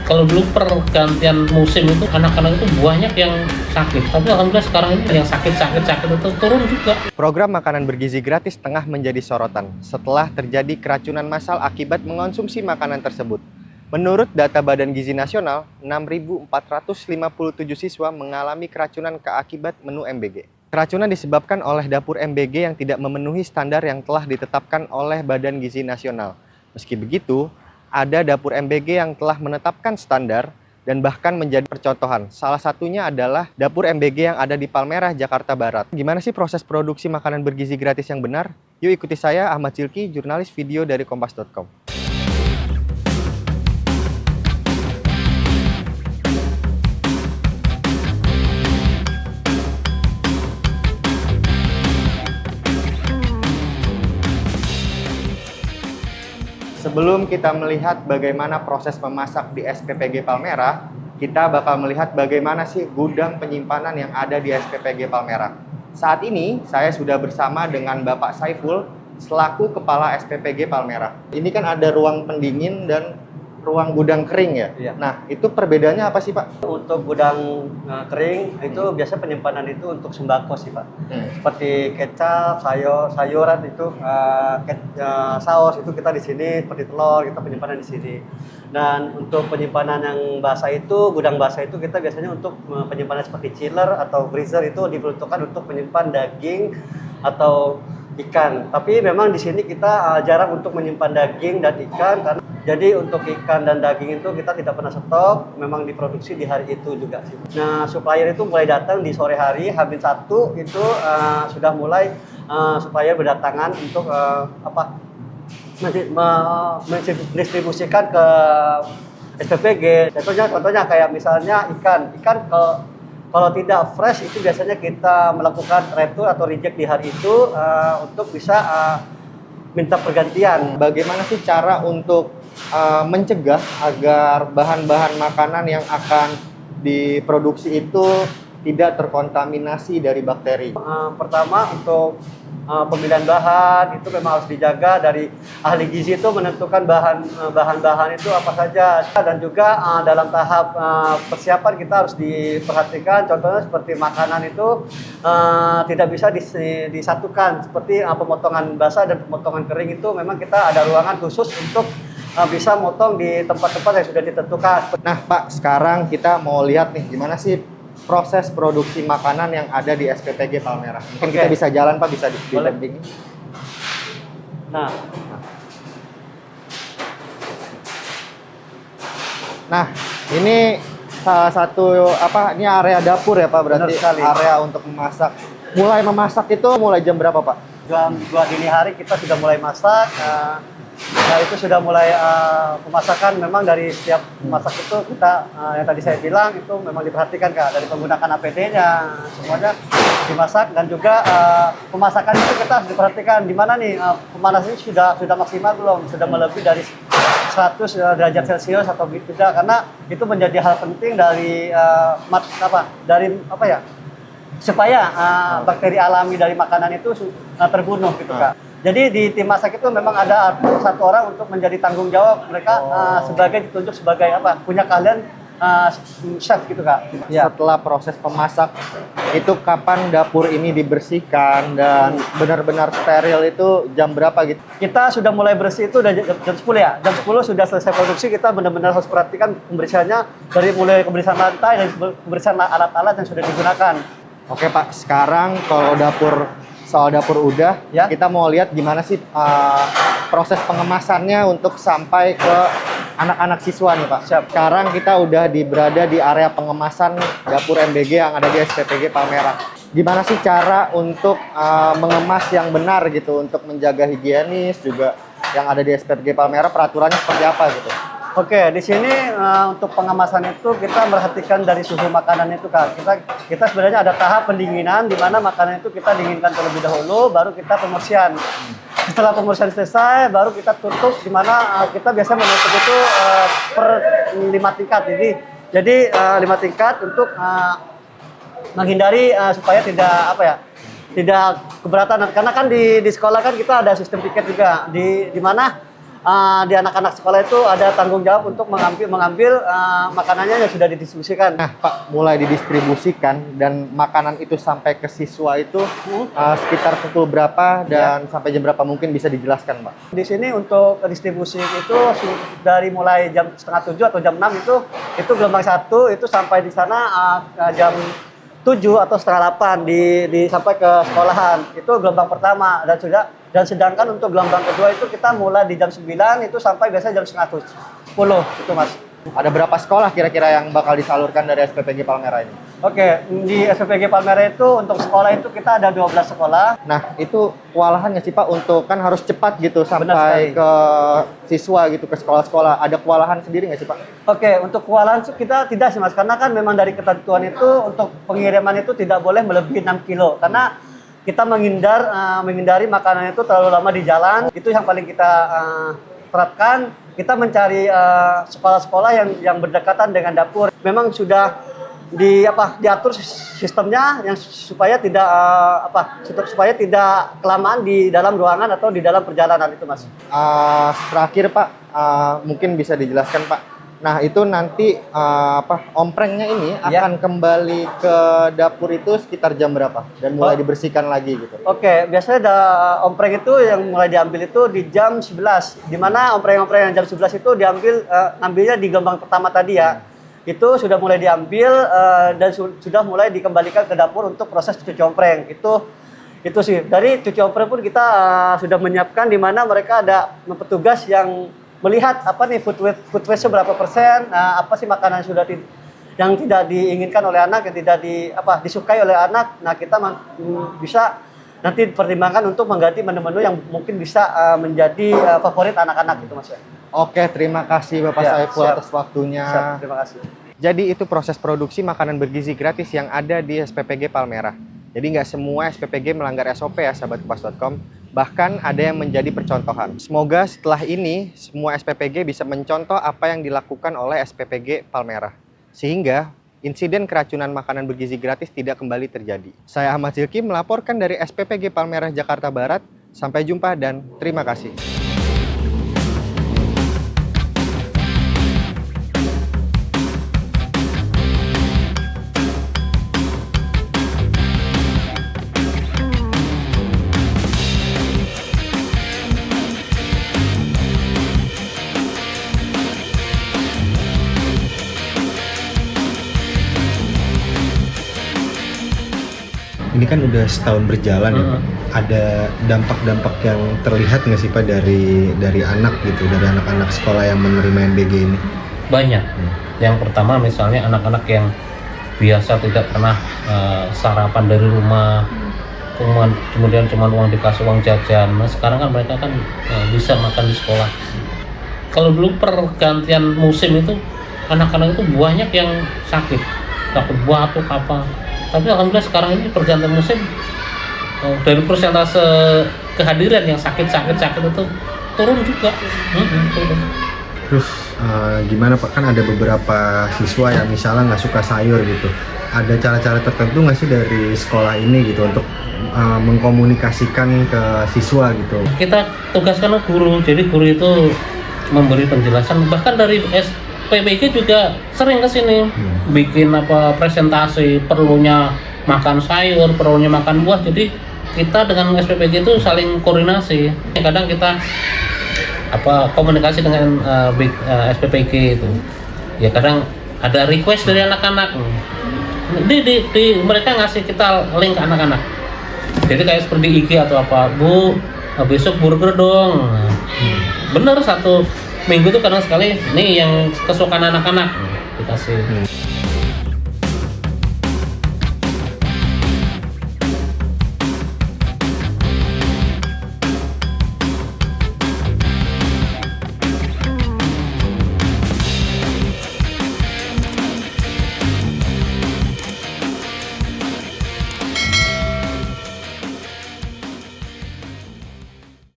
Kalau dulu pergantian musim itu anak-anak itu banyak yang sakit, tapi alhamdulillah sekarang ini yang sakit itu turun juga. Program makanan bergizi gratis tengah menjadi sorotan setelah terjadi keracunan massal akibat mengonsumsi makanan tersebut. Menurut data Badan Gizi Nasional, 6.457 siswa mengalami keracunan akibat menu MBG. Keracunan disebabkan oleh dapur MBG yang tidak memenuhi standar yang telah ditetapkan oleh Badan Gizi Nasional. Meski begitu, ada dapur MBG yang telah menetapkan standar dan bahkan menjadi percontohan. Salah satunya adalah dapur MBG yang ada di Palmerah, Jakarta Barat. Gimana sih proses produksi makanan bergizi gratis yang benar? Yuk ikuti saya, Ahmad Silki, jurnalis video dari Kompas.com. Sebelum kita melihat bagaimana proses memasak di SPPG Palmerah, kita bakal melihat bagaimana sih gudang penyimpanan yang ada di SPPG Palmerah. Saat ini, saya sudah bersama dengan Bapak Saiful, selaku Kepala SPPG Palmerah. Ini kan ada ruang pendingin dan ruang gudang kering ya? Iya. Nah, itu perbedaannya apa sih Pak? Untuk gudang kering itu biasa penyimpanan itu untuk sembako sih Pak. Seperti kecap, sayuran itu, saus itu kita di sini, seperti telur kita penyimpanan di sini. Dan untuk penyimpanan yang basah itu, gudang basah itu kita biasanya untuk penyimpanan seperti chiller atau freezer itu diperuntukkan untuk menyimpan daging atau ikan. Tapi memang di sini kita jarang untuk menyimpan daging dan ikan karena jadi untuk ikan dan daging itu kita tidak pernah stok, memang diproduksi di hari itu juga sih. Nah, supplier itu mulai datang di sore hari, H-1 itu sudah mulai supplier berdatangan untuk mendistribusikan ke SPPG. Contohnya kayak misalnya ikan kalau tidak fresh itu biasanya kita melakukan retur atau reject di hari itu untuk bisa minta pergantian. Bagaimana sih cara untuk mencegah agar bahan-bahan makanan yang akan diproduksi itu tidak terkontaminasi dari bakteri? Pertama untuk pemilihan bahan itu memang harus dijaga, dari ahli gizi itu menentukan bahan-bahan itu apa saja, dan juga dalam tahap persiapan kita harus diperhatikan. Contohnya seperti makanan itu tidak bisa disatukan, seperti pemotongan basah dan pemotongan kering itu memang kita ada ruangan khusus untuk bisa motong di tempat-tempat yang sudah ditentukan. Nah Pak, sekarang kita mau lihat nih gimana sih proses produksi makanan yang ada di SPPG Palmerah. Mungkin kita bisa jalan Pak, bisa didampingi. Nah, ini salah satu ini area dapur ya Pak, berarti area untuk memasak. Mulai memasak itu mulai jam berapa Pak? Jam 2 dini hari kita sudah mulai masak. Nah, itu sudah mulai pemasakan. Memang dari setiap masak itu kita yang tadi saya bilang itu memang diperhatikan Kak, dari penggunaan APD-nya semuanya dimasak, dan juga pemasakan itu kita harus diperhatikan di mana nih pemanasnya sudah maksimal belum, sudah melebihi dari 100 derajat Celcius atau tidak, karena itu menjadi hal penting dari supaya bakteri alami dari makanan itu terbunuh gitu Kak. Jadi di tim masak itu memang ada satu orang untuk menjadi tanggung jawab, mereka ditunjuk sebagai punya keahlian chef gitu Kak. Ya. Setelah proses pemasak itu kapan dapur ini dibersihkan dan benar-benar steril itu jam berapa gitu? Kita sudah mulai bersih itu udah jam 10 ya. Jam 10 sudah selesai produksi, kita benar-benar harus perhatikan pembersihannya, dari mulai pembersihan lantai dan pembersihan alat-alat yang sudah digunakan. Oke Pak, sekarang kalau soal dapur udah, ya, kita mau lihat gimana sih proses pengemasannya untuk sampai ke anak-anak siswa nih Pak. Siap. Sekarang kita udah berada di area pengemasan dapur MBG yang ada di SPPG Palmerah. Gimana sih cara untuk mengemas yang benar gitu, untuk menjaga higienis juga yang ada di SPPG Palmerah, peraturannya seperti apa gitu? Oke, di sini untuk pengemasan itu kita merhatikan dari suhu makanan itu Kak. Kita sebenarnya ada tahap pendinginan di mana makanan itu kita dinginkan terlebih dahulu, baru kita pembersihan. Setelah pembersihan selesai, baru kita tutup, di mana kita biasa menutup itu per 5 tingkat. Jadi 5 tingkat untuk menghindari supaya tidak keberatan. Karena kan di sekolah kan kita ada sistem tiket juga, di mana di anak-anak sekolah itu ada tanggung jawab untuk mengambil makanannya yang sudah didistribusikan. Nah, Pak, mulai didistribusikan dan makanan itu sampai ke siswa itu sekitar pukul berapa dan sampai jam berapa, mungkin bisa dijelaskan, Pak? Di sini untuk distribusi itu dari mulai jam 6:30 atau jam 6 itu gelombang 1 itu sampai di sana jam 7 atau setengah 8 sampai ke sekolahan. Itu gelombang pertama dan sedangkan untuk gelombang kedua itu kita mulai di jam 9 itu sampai biasanya jam setengah 10 itu, Mas. Ada berapa sekolah kira-kira yang bakal disalurkan dari SPPG Palmerah ini? Oke, di SPPG Palmerah itu untuk sekolah itu kita ada 12 sekolah. Nah, itu kewalahan nggak sih, Pak, untuk kan harus cepat gitu Benar sampai sekali. ke siswa gitu, ke sekolah-sekolah. Ada kewalahan sendiri nggak sih, Pak? Oke, untuk kewalahan kita tidak sih, Mas, karena kan memang dari ketentuan itu untuk pengiriman itu tidak boleh melebihi 6 kilo karena kita menghindari makanan itu terlalu lama di jalan. Itu yang paling kita terapkan. Kita mencari sekolah-sekolah yang berdekatan dengan dapur. Memang sudah diatur sistemnya yang supaya tidak supaya tidak kelamaan di dalam ruangan atau di dalam perjalanan itu, Mas. Terakhir, Pak, mungkin bisa dijelaskan, Pak. Nah, itu nanti omprengnya ini akan kembali ke dapur itu sekitar jam berapa dan mulai dibersihkan lagi gitu. Oke, biasanya ompreng itu yang mulai diambil itu di jam 11. Di mana ompreng-ompreng yang jam 11 itu ngambilnya di gelombang pertama tadi ya. Itu sudah mulai diambil dan sudah mulai dikembalikan ke dapur untuk proses cuci ompreng. Itu sih. Dari cuci ompreng pun kita sudah menyiapkan di mana mereka ada petugas yang melihat food waste berapa persen, apa sih makanan yang tidak diinginkan oleh anak, yang tidak disukai oleh anak. Nah, kita bisa nanti pertimbangkan untuk mengganti menu-menu yang mungkin bisa menjadi favorit anak-anak gitu, Mas. Oke, terima kasih Bapak Saiful atas waktunya. Siap, terima kasih. Jadi itu proses produksi makanan bergizi gratis yang ada di SPPG Palmerah. Jadi nggak semua SPPG melanggar SOP ya, sahabat kupas.com. Bahkan ada yang menjadi percontohan. Semoga setelah ini semua SPPG bisa mencontoh apa yang dilakukan oleh SPPG Palmerah. Sehingga insiden keracunan makanan bergizi gratis tidak kembali terjadi. Saya Ahmad Zilki melaporkan dari SPPG Palmerah Jakarta Barat. Sampai jumpa dan terima kasih. Ini kan udah setahun berjalan ya, Pak. Ada dampak-dampak yang terlihat nggak sih, Pak, dari anak gitu, dari anak-anak sekolah yang menerima MBG ini? Banyak. Yang pertama misalnya anak-anak yang biasa tidak pernah sarapan dari rumah, kemudian cuma uang dikasih uang jajan. Nah, sekarang kan mereka kan bisa makan di sekolah. Kalau dulu pergantian musim itu anak-anak itu banyak yang sakit buah atau apa. Tapi alhamdulillah sekarang ini pergantian musim dari persentase kehadiran yang sakit itu turun juga. Turun. Terus gimana, Pak? Kan ada beberapa siswa yang misalnya nggak suka sayur gitu. Ada cara-cara tertentu nggak sih dari sekolah ini gitu untuk mengkomunikasikan ke siswa gitu? Kita tugaskan guru, jadi guru itu memberi penjelasan. Bahkan dari SPPG juga sering ke sini bikin presentasi, perlunya makan sayur, perlunya makan buah. Jadi kita dengan SPPG itu saling koordinasi. Kadang kita komunikasi dengan SPPG itu. Ya kadang ada request dari anak-anak. Mereka ngasih kita link ke anak-anak. Jadi kayak seperti IG atau apa, Bu, besok burger dong. Bener, 1 minggu tuh kadang sekali, nih yang kesukaan anak-anak dikasih.